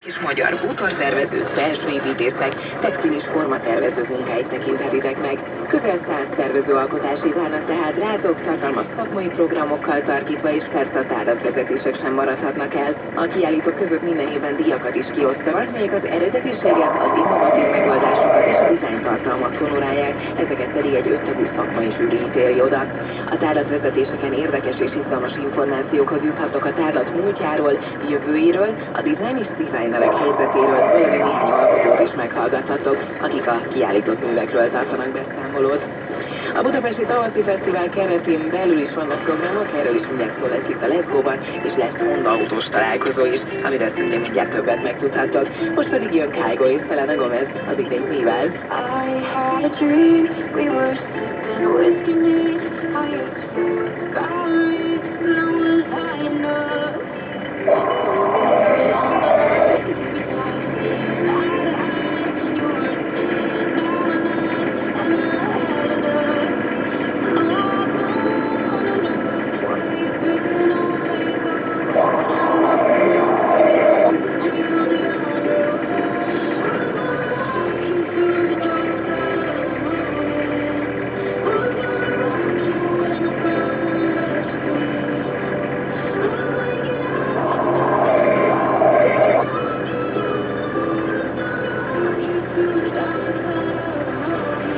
És magyar bútortervezők, belsőépítészek, textil és formatervezők munkáit tekinthetitek meg. Közel 100 tervezőalkotási válnak tehát rátok, tartalmas szakmai programokkal tarkítva, és persze a tárlatvezetések sem maradhatnak el. A kiállítók között minden évben díjakat is kiosztanak, melyek az eredetiséget, az innovatív megoldásokat és a dizájntartalmat honorálják, ezeket pedig egy 5 tagú szakmai zsűri ítéli oda. A tárlatvezetéseken érdekes és izgalmas információkhoz juthattok a tárlat múltjáról, jövőjéről, a dizájn és a dizájnerek helyzetéről, valamint néhány alkotót is meghallgathattok, akik a kiállított művekről tartanak beszámolót. A Budapesti Tavaszi Fesztivál keretén belül is vannak programok, erről is mindjárt szó lesz itt a Let's Go-ban, és lesz Honda autós találkozó is, amiről szintén mindjárt többet megtudhattok. Most pedig jön Kygo és Selena Gomez az idény mivel. I had a dream, we were sipping whiskey neat. I used for the Bowery, and I was high enough. Somewhere along the lines, we stopped seeing eye to eye. You were staying out all night, and I had enough. I don't know where you've been or where you're going, but I know and you'll be on your way. Walking through the dark side of the morning. Who's gonna rock you when the sun won't let you sleep? Who's waking up to who's gonna rock you through the dark side of the morning?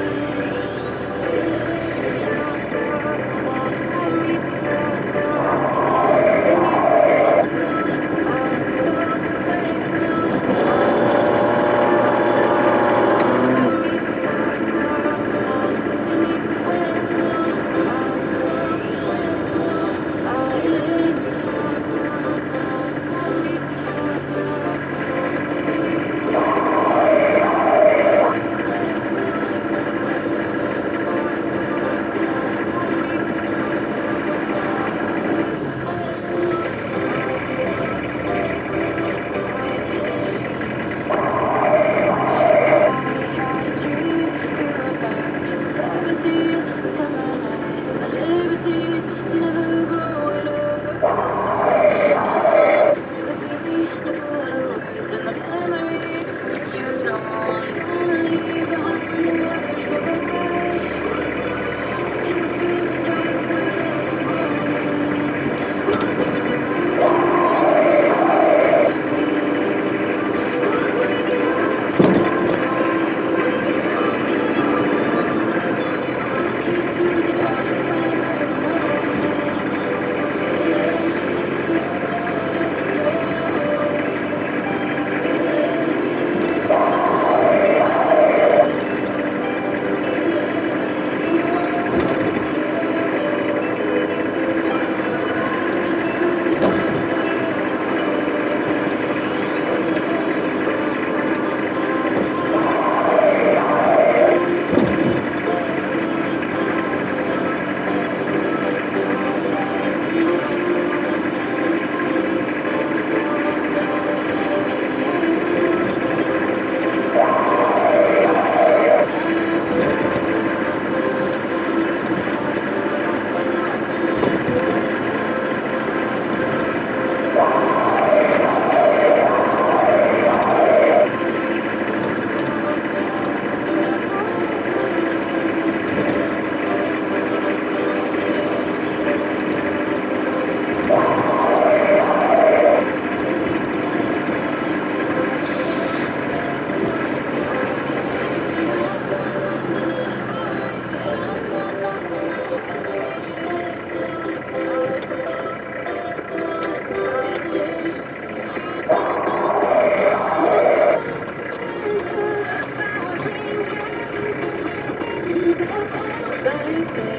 Baby,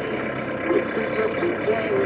this is what you gave